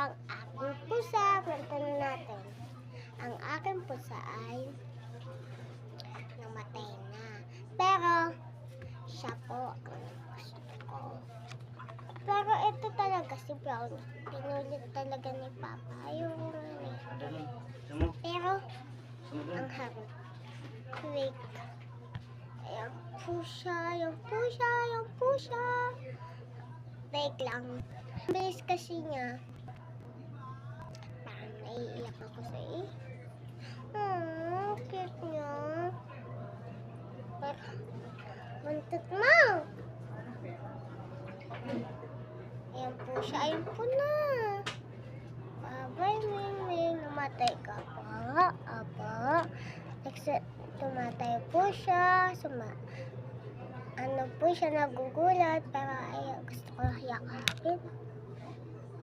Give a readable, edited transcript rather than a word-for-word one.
ang aking pusa. Kwento na natin. Ang aking pusa ay namatay na. Pero, siya po ang gusto ko. Pero ito talaga si Brown. Pinulit talaga ni Papa. Ayaw ko nga eh. Pero, ang harap. Wait. Ayan po siya, ayan po siya, ayan po siya. Wait lang. Bilis kasi niya. Parang naiiyak ako sa cute niya. Pero, buntot mo! Ayan po siya, ayan po na. Bye-bye, Ming. Namatay ka pa. Aba. Tumatay po siya. Ano po siya, nagugulat. Pero ay, gusto ko yakapin.